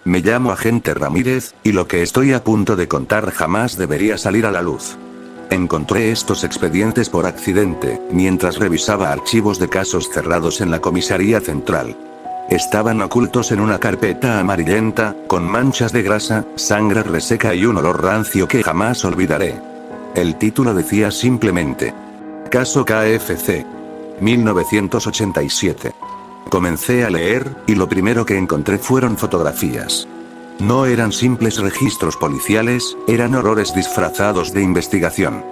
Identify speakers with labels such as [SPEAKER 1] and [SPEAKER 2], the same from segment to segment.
[SPEAKER 1] Me llamo Agente Ramírez, y lo que estoy a punto de contar jamás debería salir a la luz. Encontré estos expedientes por accidente, mientras revisaba archivos de casos cerrados en la comisaría central. Estaban ocultos en una carpeta amarillenta, con manchas de grasa, sangre reseca y un olor rancio que jamás olvidaré. El título decía simplemente: Caso KFC. 1987. Comencé a leer, y lo primero que encontré fueron fotografías. No eran simples registros policiales, eran horrores disfrazados de investigación.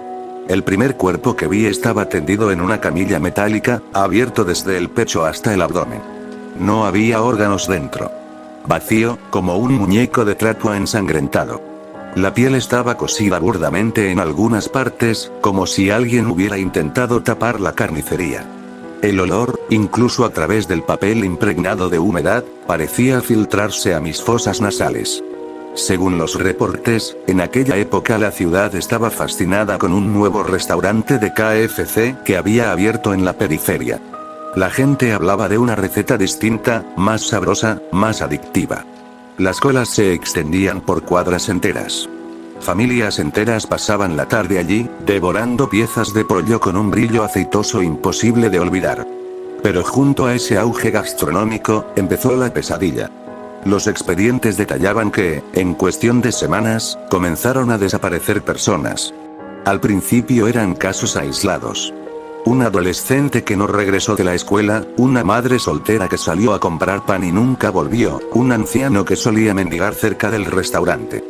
[SPEAKER 1] El primer cuerpo que vi estaba tendido en una camilla metálica, abierto desde el pecho hasta el abdomen. No había órganos dentro. Vacío, como un muñeco de trapo ensangrentado. La piel estaba cosida burdamente en algunas partes, como si alguien hubiera intentado tapar la carnicería. El olor, incluso a través del papel impregnado de humedad, parecía filtrarse a mis fosas nasales. Según los reportes, en aquella época la ciudad estaba fascinada con un nuevo restaurante de KFC que había abierto en la periferia. La gente hablaba de una receta distinta, más sabrosa, más adictiva. Las colas se extendían por cuadras enteras. Familias enteras pasaban la tarde allí, devorando piezas de pollo con un brillo aceitoso imposible de olvidar. Pero junto a ese auge gastronómico, empezó la pesadilla. Los expedientes detallaban que, en cuestión de semanas, comenzaron a desaparecer personas. Al principio eran casos aislados. Un adolescente que no regresó de la escuela, una madre soltera que salió a comprar pan y nunca volvió, un anciano que solía mendigar cerca del restaurante.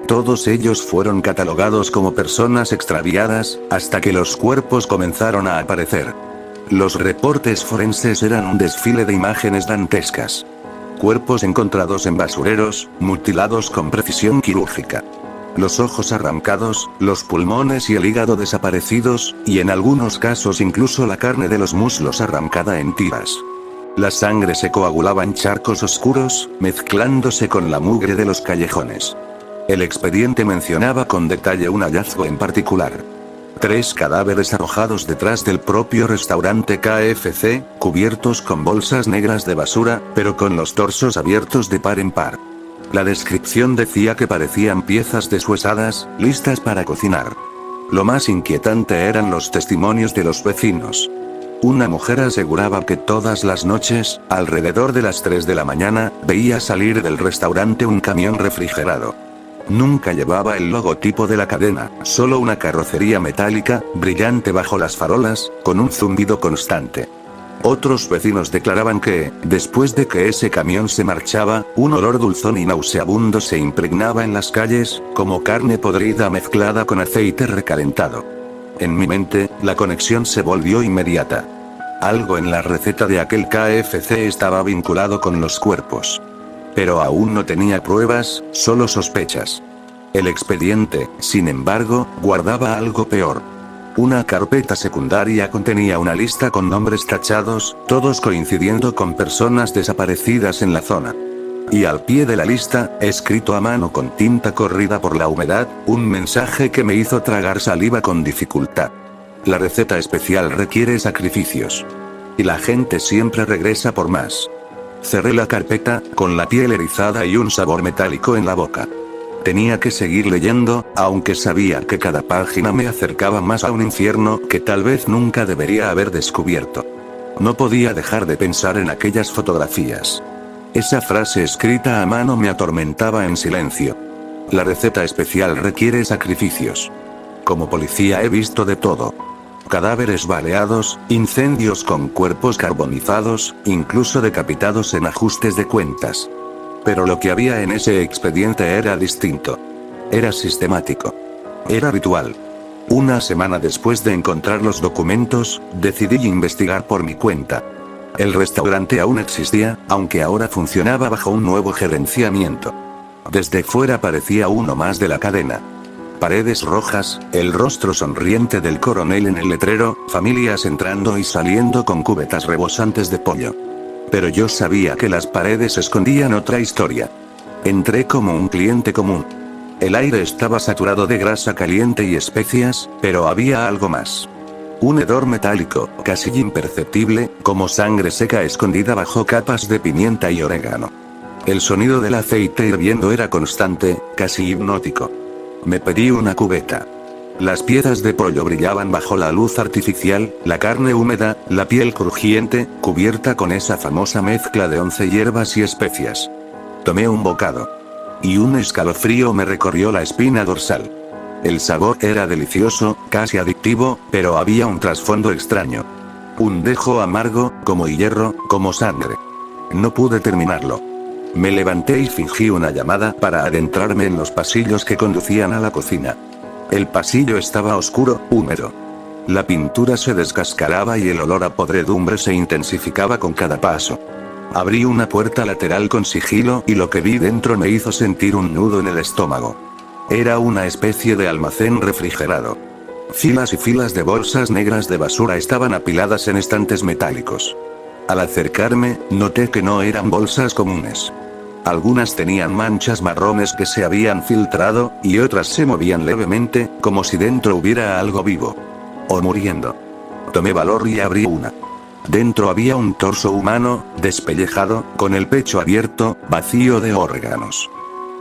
[SPEAKER 1] Todos ellos fueron catalogados como personas extraviadas, hasta que los cuerpos comenzaron a aparecer. Los reportes forenses eran un desfile de imágenes dantescas. Cuerpos encontrados en basureros, mutilados con precisión quirúrgica. Los ojos arrancados, los pulmones y el hígado desaparecidos, y en algunos casos incluso la carne de los muslos arrancada en tiras. La sangre se coagulaba en charcos oscuros, mezclándose con la mugre de los callejones. El expediente mencionaba con detalle un hallazgo en particular. 3 cadáveres arrojados detrás del propio restaurante KFC, cubiertos con bolsas negras de basura, pero con los torsos abiertos de par en par. La descripción decía que parecían piezas deshuesadas, listas para cocinar. Lo más inquietante eran los testimonios de los vecinos. Una mujer aseguraba que todas las noches, alrededor de las 3 de la mañana, veía salir del restaurante un camión refrigerado. Nunca llevaba el logotipo de la cadena, solo una carrocería metálica, brillante bajo las farolas, con un zumbido constante. Otros vecinos declaraban que, después de que ese camión se marchaba, un olor dulzón y nauseabundo se impregnaba en las calles, como carne podrida mezclada con aceite recalentado. En mi mente, la conexión se volvió inmediata. Algo en la receta de aquel KFC estaba vinculado con los cuerpos. Pero aún no tenía pruebas, solo sospechas. El expediente, sin embargo, guardaba algo peor. Una carpeta secundaria contenía una lista con nombres tachados, todos coincidiendo con personas desaparecidas en la zona. Y al pie de la lista, escrito a mano con tinta corrida por la humedad, un mensaje que me hizo tragar saliva con dificultad. La receta especial requiere sacrificios. Y la gente siempre regresa por más. Cerré la carpeta, con la piel erizada y un sabor metálico en la boca. Tenía que seguir leyendo, aunque sabía que cada página me acercaba más a un infierno que tal vez nunca debería haber descubierto. No podía dejar de pensar en aquellas fotografías. Esa frase escrita a mano me atormentaba en silencio. La receta especial requiere sacrificios. Como policía he visto de todo. Cadáveres baleados, incendios con cuerpos carbonizados, incluso decapitados en ajustes de cuentas. Pero lo que había en ese expediente era distinto. Era sistemático. Era ritual. Una semana después de encontrar los documentos, decidí investigar por mi cuenta. El restaurante aún existía, aunque ahora funcionaba bajo un nuevo gerenciamiento. Desde fuera parecía uno más de la cadena. Paredes rojas, el rostro sonriente del coronel en el letrero, familias entrando y saliendo con cubetas rebosantes de pollo. Pero yo sabía que las paredes escondían otra historia. Entré como un cliente común. El aire estaba saturado de grasa caliente y especias, pero había algo más. Un hedor metálico, casi imperceptible, como sangre seca escondida bajo capas de pimienta y orégano. El sonido del aceite hirviendo era constante, casi hipnótico. Me pedí una cubeta. Las piezas de pollo brillaban bajo la luz artificial, la carne húmeda, la piel crujiente, cubierta con esa famosa mezcla de 11 hierbas y especias. Tomé un bocado. Y un escalofrío me recorrió la espina dorsal. El sabor era delicioso, casi adictivo, pero había un trasfondo extraño. Un dejo amargo, como hierro, como sangre. No pude terminarlo. Me levanté y fingí una llamada para adentrarme en los pasillos que conducían a la cocina. El pasillo estaba oscuro, húmedo. La pintura se descascaraba y el olor a podredumbre se intensificaba con cada paso. Abrí una puerta lateral con sigilo y lo que vi dentro me hizo sentir un nudo en el estómago. Era una especie de almacén refrigerado. Filas y filas de bolsas negras de basura estaban apiladas en estantes metálicos. Al acercarme, noté que no eran bolsas comunes. Algunas tenían manchas marrones que se habían filtrado, y otras se movían levemente, como si dentro hubiera algo vivo. O muriendo. Tomé valor y abrí una. Dentro había un torso humano, despellejado, con el pecho abierto, vacío de órganos.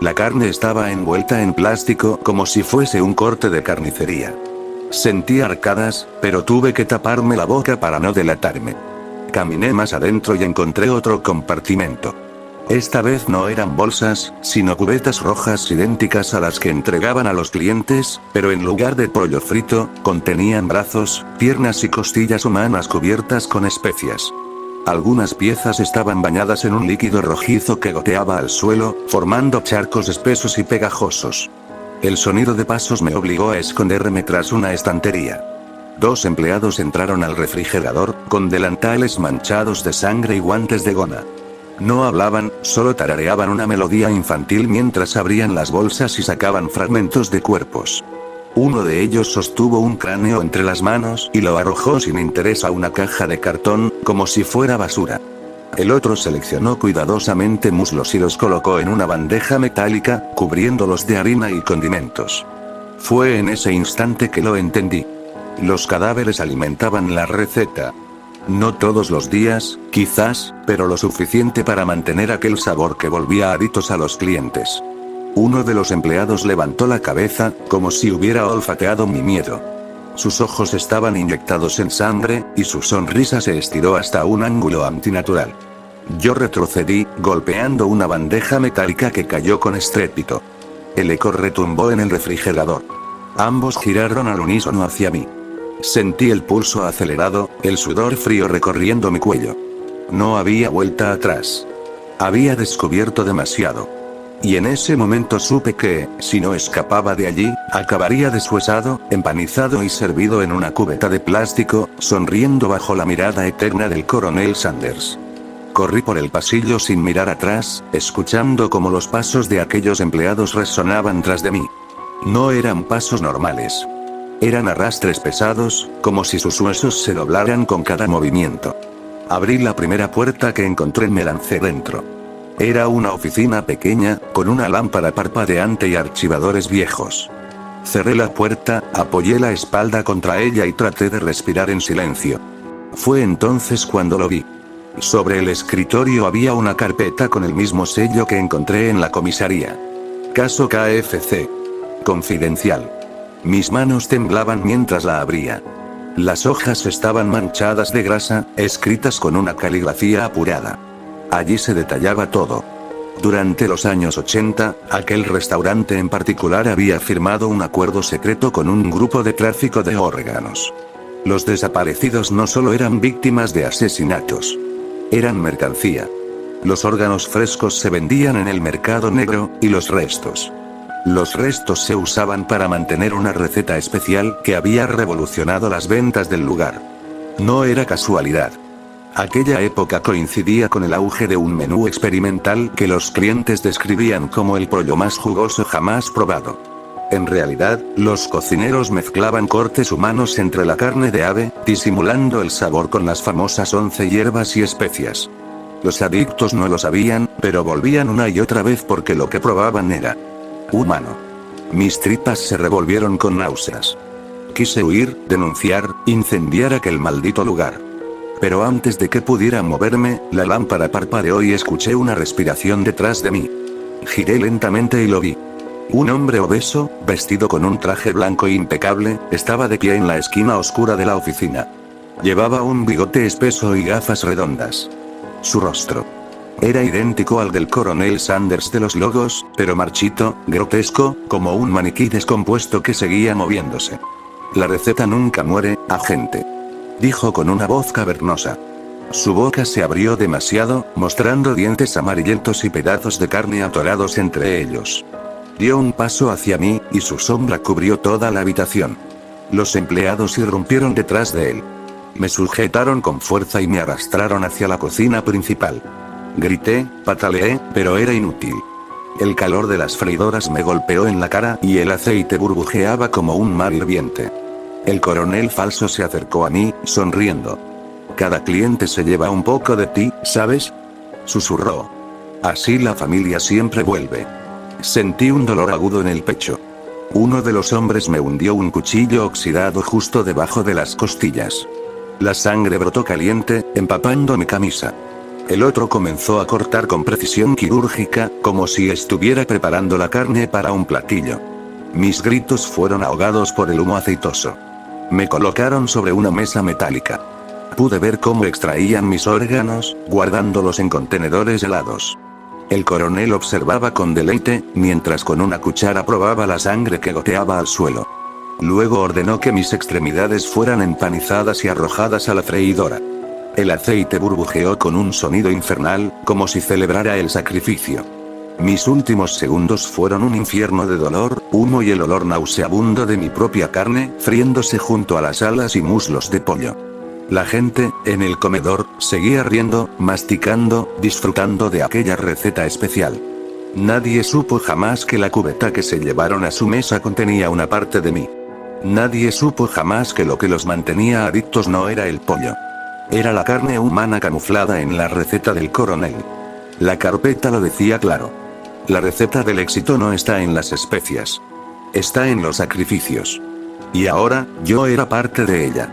[SPEAKER 1] La carne estaba envuelta en plástico como si fuese un corte de carnicería. Sentí arcadas, pero tuve que taparme la boca para no delatarme. Caminé más adentro y encontré otro compartimento. Esta vez no eran bolsas, sino cubetas rojas idénticas a las que entregaban a los clientes, pero en lugar de pollo frito, contenían brazos, piernas y costillas humanas cubiertas con especias. Algunas piezas estaban bañadas en un líquido rojizo que goteaba al suelo, formando charcos espesos y pegajosos. El sonido de pasos me obligó a esconderme tras una estantería. 2 empleados entraron al refrigerador, con delantales manchados de sangre y guantes de goma. No hablaban, solo tarareaban una melodía infantil mientras abrían las bolsas y sacaban fragmentos de cuerpos. Uno de ellos sostuvo un cráneo entre las manos y lo arrojó sin interés a una caja de cartón, como si fuera basura. El otro seleccionó cuidadosamente muslos y los colocó en una bandeja metálica, cubriéndolos de harina y condimentos. Fue en ese instante que lo entendí. Los cadáveres alimentaban la receta. No todos los días, quizás, pero lo suficiente para mantener aquel sabor que volvía adictos a los clientes. Uno de los empleados levantó la cabeza, como si hubiera olfateado mi miedo. Sus ojos estaban inyectados en sangre, y su sonrisa se estiró hasta un ángulo antinatural. Yo retrocedí, golpeando una bandeja metálica que cayó con estrépito. El eco retumbó en el refrigerador. Ambos giraron al unísono hacia mí. Sentí el pulso acelerado, el sudor frío recorriendo mi cuello. No había vuelta atrás. Había descubierto demasiado. Y en ese momento supe que, si no escapaba de allí, acabaría deshuesado, empanizado y servido en una cubeta de plástico, sonriendo bajo la mirada eterna del coronel Sanders. Corrí por el pasillo sin mirar atrás, escuchando cómo los pasos de aquellos empleados resonaban tras de mí. No eran pasos normales. Eran arrastres pesados, como si sus huesos se doblaran con cada movimiento. Abrí la primera puerta que encontré y me lancé dentro. Era una oficina pequeña, con una lámpara parpadeante y archivadores viejos. Cerré la puerta, apoyé la espalda contra ella y traté de respirar en silencio. Fue entonces cuando lo vi. Sobre el escritorio había una carpeta con el mismo sello que encontré en la comisaría. Caso KFC. Confidencial. Mis manos temblaban mientras la abría. Las hojas estaban manchadas de grasa, escritas con una caligrafía apurada. Allí se detallaba todo. Durante los años 80, aquel restaurante en particular había firmado un acuerdo secreto con un grupo de tráfico de órganos. Los desaparecidos no solo eran víctimas de asesinatos. Eran mercancía. Los órganos frescos se vendían en el mercado negro, y los restos se usaban para mantener una receta especial que había revolucionado las ventas del lugar. No era casualidad. Aquella época coincidía con el auge de un menú experimental que los clientes describían como el pollo más jugoso jamás probado. En realidad, los cocineros mezclaban cortes humanos entre la carne de ave, disimulando el sabor con las famosas 11 hierbas y especias. Los adictos no lo sabían, pero volvían una y otra vez porque lo que probaban era humano. Mis tripas se revolvieron con náuseas. Quise huir, denunciar, incendiar aquel maldito lugar. Pero antes de que pudiera moverme, la lámpara parpadeó y escuché una respiración detrás de mí. Giré lentamente y lo vi. Un hombre obeso, vestido con un traje blanco impecable, estaba de pie en la esquina oscura de la oficina. Llevaba un bigote espeso y gafas redondas. Su rostro era idéntico al del coronel Sanders de los Logos, pero marchito, grotesco, como un maniquí descompuesto que seguía moviéndose. La receta nunca muere, agente, dijo con una voz cavernosa. Su boca se abrió demasiado, mostrando dientes amarillentos y pedazos de carne atorados entre ellos. Dio un paso hacia mí, y su sombra cubrió toda la habitación. Los empleados irrumpieron detrás de él. Me sujetaron con fuerza y me arrastraron hacia la cocina principal. Grité, pataleé, pero era inútil. El calor de las freidoras me golpeó en la cara y el aceite burbujeaba como un mar hirviente. El coronel falso se acercó a mí, sonriendo. Cada cliente se lleva un poco de ti, ¿sabes? Susurró. Así la familia siempre vuelve. Sentí un dolor agudo en el pecho. Uno de los hombres me hundió un cuchillo oxidado justo debajo de las costillas. La sangre brotó caliente, empapando mi camisa. El otro comenzó a cortar con precisión quirúrgica, como si estuviera preparando la carne para un platillo. Mis gritos fueron ahogados por el humo aceitoso. Me colocaron sobre una mesa metálica. Pude ver cómo extraían mis órganos, guardándolos en contenedores helados. El coronel observaba con deleite, mientras con una cuchara probaba la sangre que goteaba al suelo. Luego ordenó que mis extremidades fueran empanizadas y arrojadas a la freidora. El aceite burbujeó con un sonido infernal, como si celebrara el sacrificio. Mis últimos segundos fueron un infierno de dolor, humo y el olor nauseabundo de mi propia carne, friéndose junto a las alas y muslos de pollo. La gente, en el comedor, seguía riendo, masticando, disfrutando de aquella receta especial. Nadie supo jamás que la cubeta que se llevaron a su mesa contenía una parte de mí. Nadie supo jamás que lo que los mantenía adictos no era el pollo. Era la carne humana camuflada en la receta del coronel. La carpeta lo decía claro. La receta del éxito no está en las especias. Está en los sacrificios. Y ahora, yo era parte de ella.